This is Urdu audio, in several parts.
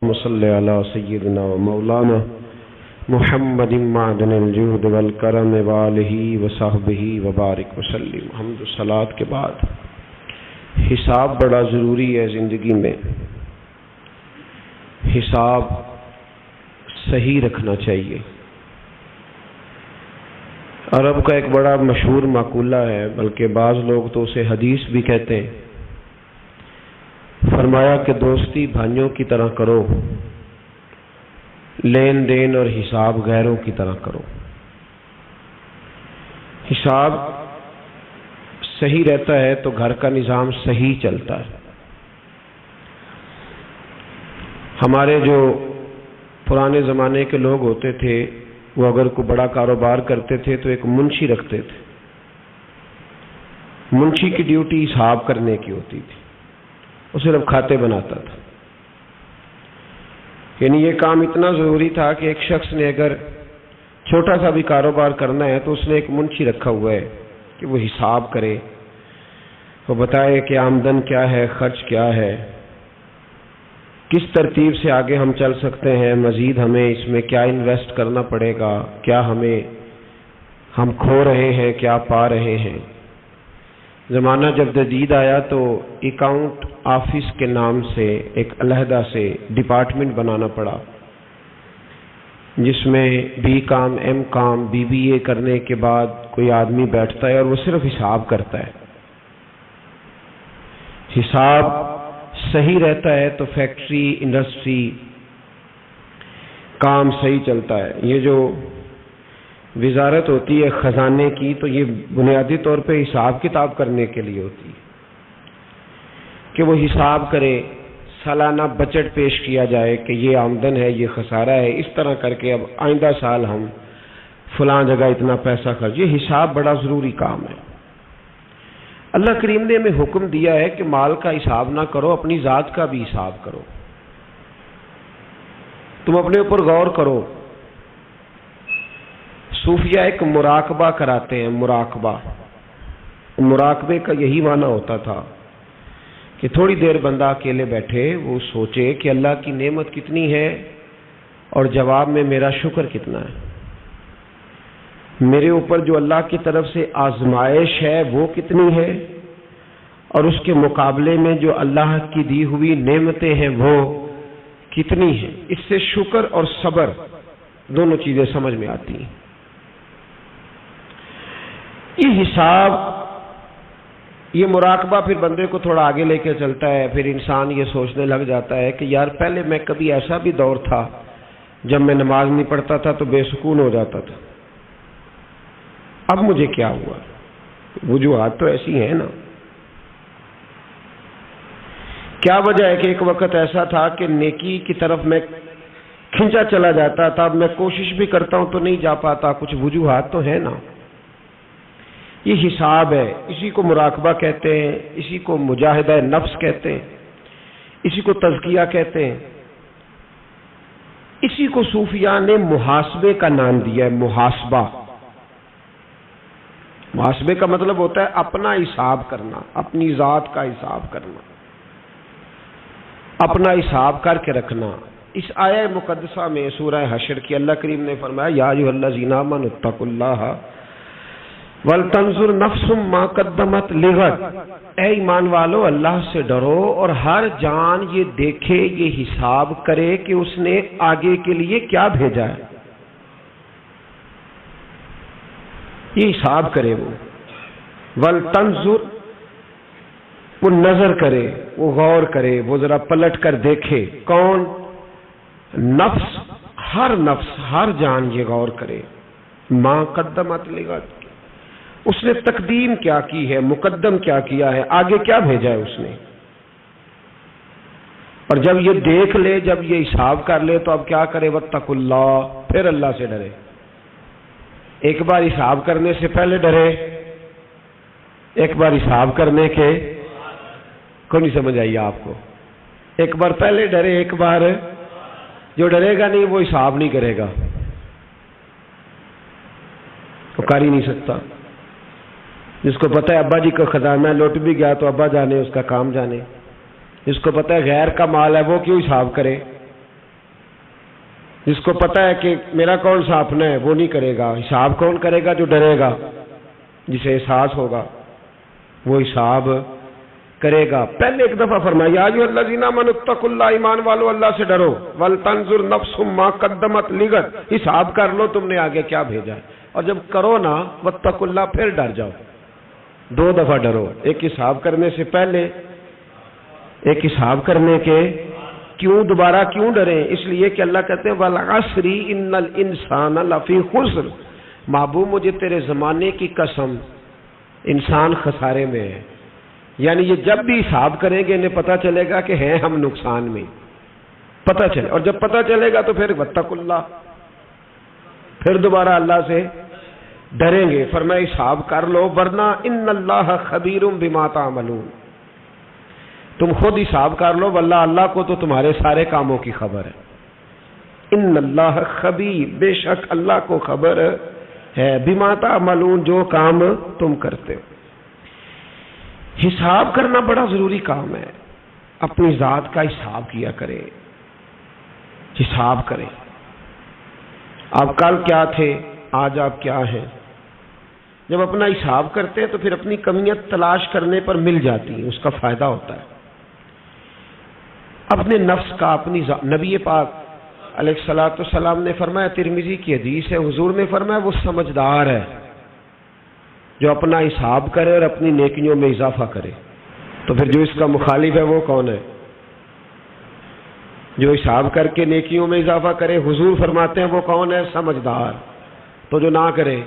صلی علی سیدنا و مولانا محمد معدن الجود والکرم وآلہ وصحبہ وبارک وسلم۔ حمد و صلاۃ کے بعد حساب بڑا ضروری ہے زندگی میں۔ حساب صحیح رکھنا چاہیے۔ عرب کا ایک بڑا مشہور مقولہ ہے، بلکہ بعض لوگ تو اسے حدیث بھی کہتے ہیں۔ فرمایا کہ دوستی بھائیوں کی طرح کرو، لین دین اور حساب غیروں کی طرح کرو۔ حساب صحیح رہتا ہے تو گھر کا نظام صحیح چلتا ہے۔ ہمارے جو پرانے زمانے کے لوگ ہوتے تھے، وہ اگر کوئی بڑا کاروبار کرتے تھے تو ایک منشی رکھتے تھے۔ منشی کی ڈیوٹی حساب کرنے کی ہوتی تھی، وہ صرف کھاتے بناتا تھا۔ یعنی یہ کام اتنا ضروری تھا کہ ایک شخص نے اگر چھوٹا سا بھی کاروبار کرنا ہے تو اس نے ایک منشی رکھا ہوا ہے کہ وہ حساب کرے، وہ بتائے کہ آمدن کیا ہے، خرچ کیا ہے، کس ترتیب سے آگے ہم چل سکتے ہیں، مزید ہمیں اس میں کیا انویسٹ کرنا پڑے گا، کیا ہم کھو رہے ہیں، کیا پا رہے ہیں۔ زمانہ جب جدید آیا تو اکاؤنٹ آفس کے نام سے ایک علیحدہ سے ڈپارٹمنٹ بنانا پڑا، جس میں BCom, MCom, B B A کرنے کے بعد کوئی آدمی بیٹھتا ہے اور وہ صرف حساب کرتا ہے۔ حساب صحیح رہتا ہے تو فیکٹری، انڈسٹری، کام صحیح چلتا ہے۔ یہ جو وزارت ہوتی ہے خزانے کی، تو یہ بنیادی طور پہ حساب کتاب کرنے کے لیے ہوتی ہے کہ وہ حساب کرے، سالانہ بجٹ پیش کیا جائے کہ یہ آمدن ہے، یہ خسارہ ہے، اس طرح کر کے اب آئندہ سال ہم فلاں جگہ اتنا پیسہ خرچ۔ یہ حساب بڑا ضروری کام ہے۔ اللہ کریم نے ہمیں حکم دیا ہے کہ مال کا حساب نہ کرو، اپنی ذات کا بھی حساب کرو۔ تم اپنے اوپر غور کرو۔ صوفیہ ایک مراقبہ کراتے ہیں، مراقبے کا یہی معنی ہوتا تھا کہ تھوڑی دیر بندہ اکیلے بیٹھے، وہ سوچے کہ اللہ کی نعمت کتنی ہے اور جواب میں میرا شکر کتنا ہے، میرے اوپر جو اللہ کی طرف سے آزمائش ہے وہ کتنی ہے، اور اس کے مقابلے میں جو اللہ کی دی ہوئی نعمتیں ہیں وہ کتنی ہیں۔ اس سے شکر اور صبر دونوں چیزیں سمجھ میں آتی ہیں۔ یہ حساب، یہ مراقبہ پھر بندے کو تھوڑا آگے لے کے چلتا ہے۔ پھر انسان یہ سوچنے لگ جاتا ہے کہ یار پہلے میں کبھی ایسا بھی دور تھا جب میں نماز نہیں پڑھتا تھا تو بے سکون ہو جاتا تھا، اب مجھے کیا ہوا؟ وجوہات تو ایسی ہیں نا۔ کیا وجہ ہے کہ ایک وقت ایسا تھا کہ نیکی کی طرف میں کھنچا چلا جاتا تھا، اب میں کوشش بھی کرتا ہوں تو نہیں جا پاتا، کچھ وجوہات تو ہیں نا۔ یہ حساب ہے، اسی کو مراقبہ کہتے ہیں، اسی کو مجاہدہ نفس کہتے ہیں، اسی کو تزکیہ کہتے ہیں، اسی کو صوفیاء نے محاسبے کا نام دیا ہے۔ محاسبہ، محاسبے کا مطلب ہوتا ہے اپنا حساب کرنا، اپنی ذات کا حساب کرنا، اپنا حساب کر کے رکھنا۔ اس آیہ مقدسہ میں سورہ حشر کی اللہ کریم نے فرمایا یا ایھا الذین آمنوا اتقوا اللہ وَلْتَنْظُرْ نَفْسٌ مَا قَدَّمَتْ لِغَدٍ، اے ایمان والو اللہ سے ڈرو اور ہر جان یہ دیکھے، یہ حساب کرے کہ اس نے آگے کے لیے کیا بھیجا ہے۔ یہ حساب کرے، وہ وَلْتَنْظُرْ، وہ نظر کرے، وہ غور کرے، وہ ذرا پلٹ کر دیکھے۔ کون؟ نفس، ہر نفس، ہر جان یہ غور کرے۔ مَا قَدَّمَتْ لِغَدٍ، اس نے تقدیم کیا کی ہے، مقدم کیا کیا ہے، آگے کیا بھیجا ہے اس نے۔ اور جب یہ دیکھ لے، جب یہ حساب کر لے تو اب کیا کرے؟ واتقوا اللہ، پھر اللہ سے ڈرے۔ ایک بار حساب کرنے سے پہلے ڈرے، ایک بار حساب کرنے کے کو نہیں سمجھ آئی آپ کو؟ ایک بار پہلے ڈرے، ایک بار جو ڈرے گا نہیں وہ حساب نہیں کرے گا، وہ کر ہی نہیں سکتا۔ جس کو پتہ ہے ابا جی کا خزانہ لوٹ بھی گیا تو ابا جانے، اس کا کام جانے۔ جس کو پتہ ہے غیر کا مال ہے وہ کیوں حساب کرے؟ جس کو پتا ہے کہ میرا کون سا اپنا ہے وہ نہیں کرے گا. حساب کون کرے گا؟ جو ڈرے گا، جسے احساس ہوگا وہ حساب کرے گا. پہلے ایک دفعہ فرمایا یا ایھا الذین آمنوا اتقوا اللہ، ایمان والو اللہ سے ڈرو. ولتنظر نفس ما قدمت لغد، حساب کر لو تم نے آگے کیا بھیجا ہے. اور جب کرو نا واتقوا اللہ، پھر ڈر جاؤ. 2 دفعہ ڈرو، ایک حساب کرنے سے پہلے، ایک حساب کرنے کے. کیوں دوبارہ کیوں ڈریں؟ اس لیے کہ اللہ کہتے ہیں والعصر ان الانسان لفی خسر، محبوب مجھے تیرے زمانے کی قسم انسان خسارے میں ہے. یعنی یہ جب بھی حساب کریں گے انہیں پتہ چلے گا کہ ہیں ہم نقصان میں، پتہ چلے. اور جب پتہ چلے گا تو پھر واتقوا اللہ، پھر دوبارہ اللہ سے ڈریں گے. فرمایا حساب کر لو ورنہ ان اللہ خبیر بما تعملون، تم خود حساب کر لو واللہ اللہ کو تو تمہارے سارے کاموں کی خبر ہے. ان اللہ خبیر، بے شک اللہ کو خبر ہے، بما تعملون، جو کام تم کرتے ہو. حساب کرنا بڑا ضروری کام ہے. اپنی ذات کا حساب کیا کرے، حساب کرے. آپ کل کیا تھے، آج آپ کیا ہیں. جب اپنا حساب کرتے ہیں تو پھر اپنی کمیاں تلاش کرنے پر مل جاتی ہیں، اس کا فائدہ ہوتا ہے. اپنے نفس کا، اپنی نبی پاک علیہ الصلوۃ والسلام نے فرمایا، ترمذی کی حدیث ہے، حضور نے فرمایا وہ سمجھدار ہے جو اپنا حساب کرے اور اپنی نیکیوں میں اضافہ کرے. تو پھر جو اس کا مخالف ہے وہ کون ہے؟ جو حساب کر کے نیکیوں میں اضافہ کرے. حضور فرماتے ہیں وہ کون ہے؟ سمجھدار. تو جو نہ کرے،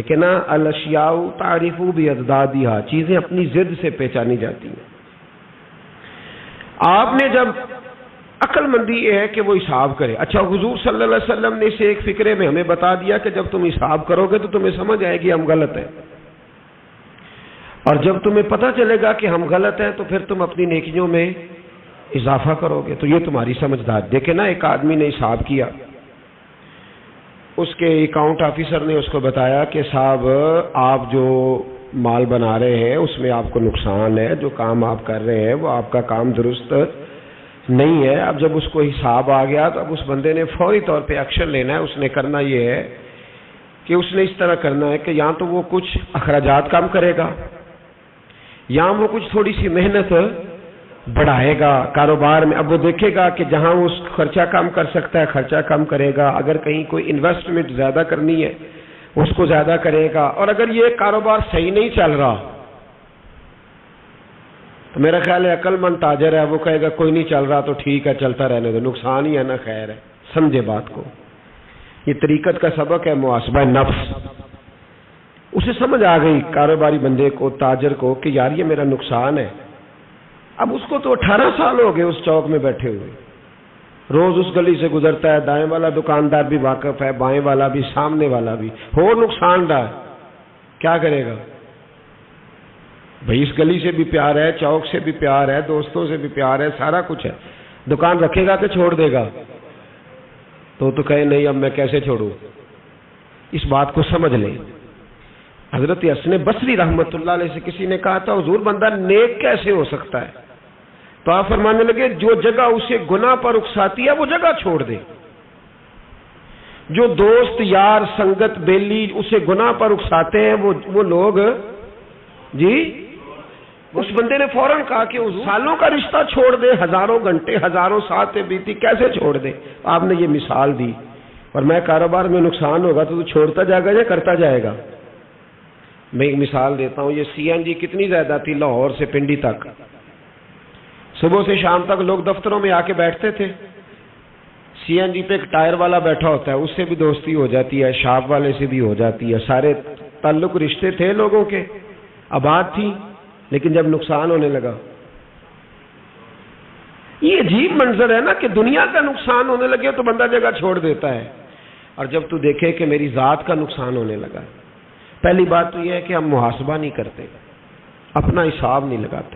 کہ نا الاشیاء تعریف باضدادها، چیزیں اپنی ضد سے پہچانی جاتی ہیں. آپ نے جب عقل مندی یہ ہے کہ وہ حساب کرے. اچھا حضور صلی اللہ علیہ وسلم نے اسے ایک فکرے میں ہمیں بتا دیا کہ جب تم حساب کرو گے تو تمہیں سمجھ آئے گی ہم غلط ہیں، اور جب تمہیں پتہ چلے گا کہ ہم غلط ہیں تو پھر تم اپنی نیکیوں میں اضافہ کرو گے. تو یہ تمہاری سمجھدار. دیکھیں نا ایک آدمی نے حساب کیا، اس کے اکاؤنٹ آفیسر نے اس کو بتایا کہ صاحب آپ جو مال بنا رہے ہیں اس میں آپ کو نقصان ہے، جو کام آپ کر رہے ہیں وہ آپ کا کام درست نہیں ہے. اب جب اس کو حساب آ گیا تو اب اس بندے نے فوری طور پہ ایکشن لینا ہے. اس نے کرنا یہ ہے کہ اس نے اس طرح کرنا ہے کہ یا تو وہ کچھ اخراجات کم کرے گا یا وہ کچھ تھوڑی سی محنت بڑھائے گا کاروبار میں. اب وہ دیکھے گا کہ جہاں وہ خرچہ کم کر سکتا ہے خرچہ کم کرے گا، اگر کہیں کوئی انویسٹمنٹ زیادہ کرنی ہے اس کو زیادہ کرے گا. اور اگر یہ کاروبار صحیح نہیں چل رہا تو میرا خیال ہے عقل مند تاجر ہے وہ کہے گا کوئی نہیں چل رہا تو ٹھیک ہے چلتا رہنے دو، نقصان ہی ہے نا، خیر ہے. سمجھے بات کو. یہ طریقت کا سبق ہے محاسبہ نفس. اسے سمجھ آ گئی کاروباری بندے کو، تاجر کو، کہ یار یہ میرا نقصان ہے. اب اس کو تو 18 سال ہو گئے اس چوک میں بیٹھے ہوئے، روز اس گلی سے گزرتا ہے، دائیں والا دکاندار بھی واقف ہے، بائیں والا بھی، سامنے والا بھی، ہو نقصان دہ. کیا کرے گا بھائی؟ اس گلی سے بھی پیار ہے، چوک سے بھی پیار ہے، دوستوں سے بھی پیار ہے، سارا کچھ ہے. دکان رکھے گا کہ چھوڑ دے گا؟ تو کہے نہیں اب میں کیسے چھوڑوں. اس بات کو سمجھ لیں. حضرت حسن بصری رحمت اللہ علیہ سے کسی نے کہا تھا حضور بندہ نیک کیسے ہو سکتا ہے؟ تو آپ فرمانے لگے جو جگہ اسے گناہ پر اکساتی ہے وہ جگہ چھوڑ دے. جو دوست یار سنگت بیلی اسے گناہ پر اکساتے ہیں وہ لوگ جی. اس بندے نے فوراً کہا کہ سالوں کا رشتہ چھوڑ دے، ہزاروں گھنٹے ہزاروں ساتیں بیتی، کیسے چھوڑ دے؟ آپ نے یہ مثال دی. اور میں کاروبار میں نقصان ہوگا تو چھوڑتا جائے گا یا کرتا جائے گا؟ میں ایک مثال دیتا ہوں. یہ CNG کتنی زیادہ تھی لاہور سے پنڈی تک. صبح سے شام تک لوگ دفتروں میں آ کے بیٹھتے تھے. CNG پہ ایک ٹائر والا بیٹھا ہوتا ہے، اس سے بھی دوستی ہو جاتی ہے، شاپ والے سے بھی ہو جاتی ہے، سارے تعلق رشتے تھے لوگوں کے، آباد تھی. لیکن جب نقصان ہونے لگا، یہ عجیب منظر ہے نا کہ دنیا کا نقصان ہونے لگے تو بندہ جگہ چھوڑ دیتا ہے. اور جب تو دیکھے کہ میری ذات کا نقصان ہونے لگا، پہلی بات تو یہ ہے کہ ہم محاسبہ نہیں کرتے، اپنا حساب نہیں لگاتے،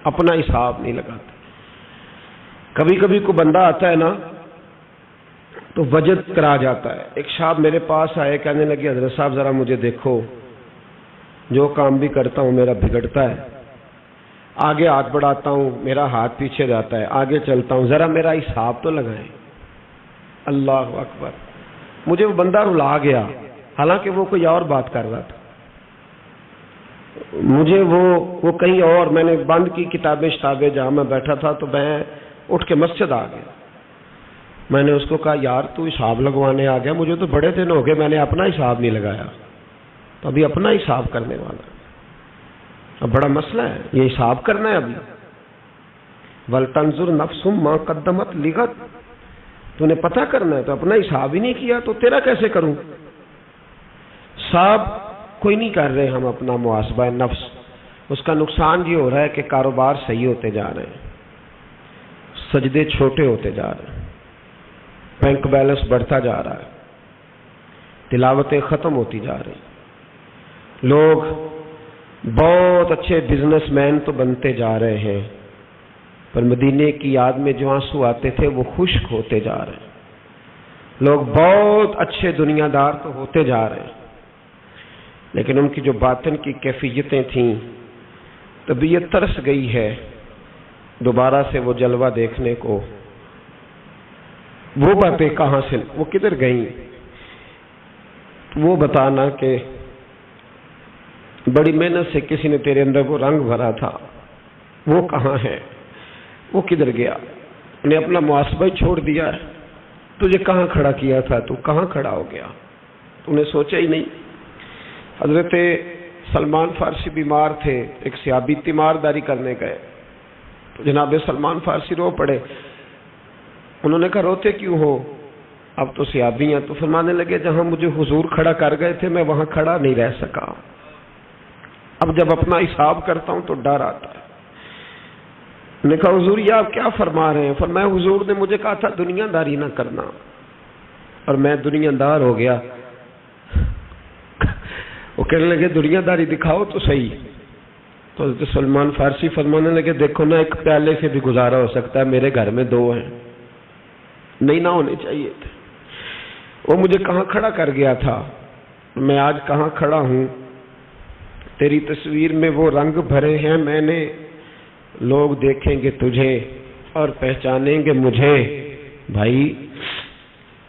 اپنا حساب نہیں لگاتے. کبھی کبھی کوئی بندہ آتا ہے نا تو وجد کرا جاتا ہے. ایک صاحب میرے پاس آئے، کہنے لگے حضرت صاحب ذرا مجھے دیکھو، جو کام بھی کرتا ہوں میرا بگڑتا ہے، آگے ہاتھ بڑھاتا ہوں میرا ہاتھ پیچھے جاتا ہے، آگے چلتا ہوں، ذرا میرا حساب تو لگائیں. اللہ اکبر. مجھے وہ بندہ رلا گیا، حالانکہ وہ کوئی اور بات کر رہا تھا. مجھے وہ کہیں اور، میں نے بند کی کتابیں شتابیں جہاں میں بیٹھا تھا، تو میں اٹھ کے مسجد آ گیا. میں نے اس کو کہا یار تو حساب لگوانے آ گیا، مجھے تو بڑے دن ہو گئے میں نے اپنا حساب نہیں لگایا، تو ابھی اپنا حساب کرنے والا. اب بڑا مسئلہ ہے، یہ حساب کرنا ہے ابھی. وَلْتَنْظُرْ نَفْسٌ مَا قَدَّمَتْ لِغَدٍ، تو نے پتہ کرنا ہے، تو اپنا حساب ہی نہیں کیا تو تیرا کیسے کروں؟ حساب کوئی نہیں کر رہے ہم اپنا محاسبہ نفس. اس کا نقصان یہ ہو رہا ہے کہ کاروبار صحیح ہوتے جا رہے ہیں، سجدے چھوٹے ہوتے جا رہے ہیں، بینک بیلنس بڑھتا جا رہا ہے، تلاوتیں ختم ہوتی جا رہی. لوگ بہت اچھے بزنس مین تو بنتے جا رہے ہیں، پر مدینے کی یاد میں جو آنسو آتے تھے وہ خشک ہوتے جا رہے ہیں. لوگ بہت اچھے دنیا دار تو ہوتے جا رہے ہیں، لیکن ان کی جو باطن کی کیفیتیں تھیں، طبیعت ترس گئی ہے دوبارہ سے وہ جلوہ دیکھنے کو. وہ باتیں کہاں سے، وہ کدھر گئیں؟ وہ بتانا کہ بڑی محنت سے کسی نے تیرے اندر وہ رنگ بھرا تھا، وہ کہاں ہے، وہ کدھر گیا؟ انہیں اپنا محاسبہ چھوڑ دیا ہے. تجھے کہاں کھڑا کیا تھا، تو کہاں کھڑا ہو گیا؟ تو نے سوچا ہی نہیں. حضرت سلمان فارسی بیمار تھے، ایک صحابی تیمارداری کرنے گئے تو جناب سلمان فارسی رو پڑے. انہوں نے کہا روتے کیوں ہو؟ اب تو صحابی ہیں. تو فرمانے لگے جہاں مجھے حضور کھڑا کر گئے تھے میں وہاں کھڑا نہیں رہ سکا. اب جب اپنا حساب کرتا ہوں تو ڈر آتا ہے. نے کہا حضور یہ آپ کیا فرما رہے ہیں؟ فرمایا حضور نے مجھے کہا تھا دنیا داری نہ کرنا، اور میں دنیا دار ہو گیا. وہ کہنے لگے دنیا داری دکھاؤ تو صحیح. تو حضرت سلمان فارسی فرمانے لگے دیکھو نا، ایک پیالے سے بھی گزارا ہو سکتا ہے، میرے گھر میں 2 ہیں، نہیں نہ ہونے چاہیے تھے. وہ مجھے کہاں کھڑا کر گیا تھا، میں آج کہاں کھڑا ہوں. تیری تصویر میں وہ رنگ بھرے ہیں میں نے، لوگ دیکھیں گے تجھے اور پہچانیں گے مجھے. بھائی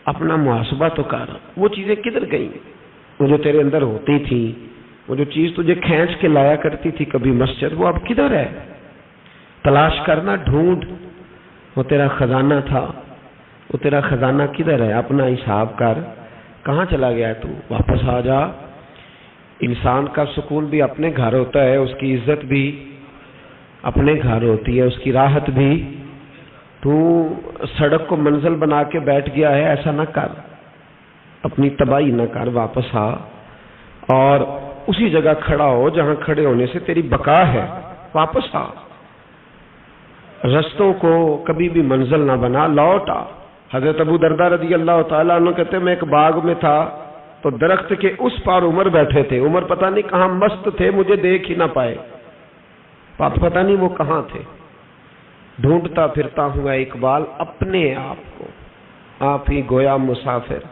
اپنا محاسبہ تو کر. وہ چیزیں کدھر گئیں؟ وہ جو تیرے اندر ہوتی تھی، وہ جو چیز تجھے کھینچ کے لایا کرتی تھی کبھی مسجد، وہ اب کدھر ہے؟ تلاش کرنا، ڈھونڈ. وہ تیرا خزانہ تھا، وہ تیرا خزانہ کدھر ہے؟ اپنا حساب کر. کہاں چلا گیا تو؟ واپس آ جا. انسان کا سکون بھی اپنے گھر ہوتا ہے، اس کی عزت بھی اپنے گھر ہوتی ہے، اس کی راحت بھی. تو سڑک کو منزل بنا کے بیٹھ گیا ہے، ایسا نہ کر. اپنی تباہی نہ کر، واپس آ اور اسی جگہ کھڑا ہو جہاں کھڑے ہونے سے تیری بقا ہے. واپس آ. رستوں کو کبھی بھی منزل نہ بنا، لوٹ آ. حضرت ابو درداء رضی اللہ تعالیٰ عنہ کہتے ہیں میں ایک باغ میں تھا تو درخت کے اس پار عمر بیٹھے تھے. عمر پتہ نہیں کہاں مست تھے، مجھے دیکھ ہی نہ پائے. پتہ نہیں وہ کہاں تھے. ڈھونڈتا پھرتا ہوا اقبال اپنے آپ کو. آپ ہی گویا مسافر،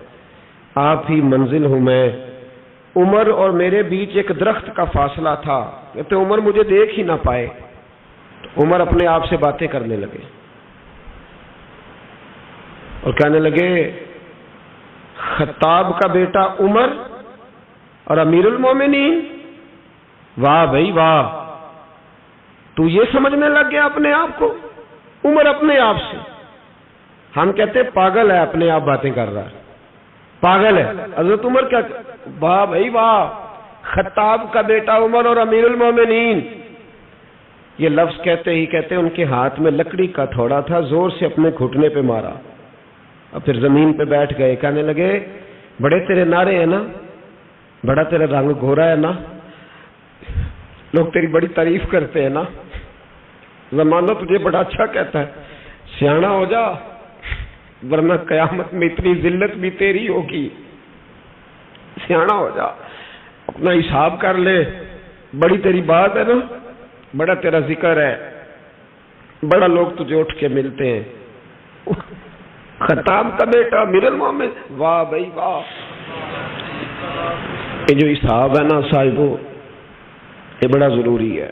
آپ ہی منزل ہوں میں. عمر اور میرے بیچ ایک درخت کا فاصلہ تھا. کہتے عمر مجھے دیکھ ہی نہ پائے. عمر اپنے آپ سے باتیں کرنے لگے اور کہنے لگے خطاب کا بیٹا عمر اور امیر المومنین، واہ بھائی واہ، تو یہ سمجھنے لگ گیا اپنے آپ کو. عمر اپنے آپ سے. ہم کہتے پاگل ہے، اپنے آپ باتیں کر رہا ہے، پاگل ہے. حضرت عمر کیا، واہ بھائی واہ، خطاب کا بیٹا عمر اور امیر المومنین. یہ لفظ کہتے ہی کہتے ان کے ہاتھ میں لکڑی کا تھوڑا تھا، زور سے اپنے گھٹنے پہ مارا اور پھر زمین پہ بیٹھ گئے. کہنے لگے بڑے تیرے نعرے ہیں نا، بڑا تیرا رنگ گھورا ہے نا، لوگ تیری بڑی تعریف کرتے ہیں نا، زمانہ تجھے بڑا اچھا کہتا ہے. سیاںا ہو جا ورنہ قیامت میں اتنی ذلت بھی تیری ہوگی. سیاںا ہو جا، اپنا حساب کر لے. بڑی تیری بات ہے نا، بڑا تیرا ذکر ہے، بڑا لوگ تجھے اٹھ کے ملتے ہیں. خطاب کا بیٹا امیر المومن، واہ بھائی واہ. یہ جو حساب ہے نا صاحبو، یہ بڑا ضروری ہے.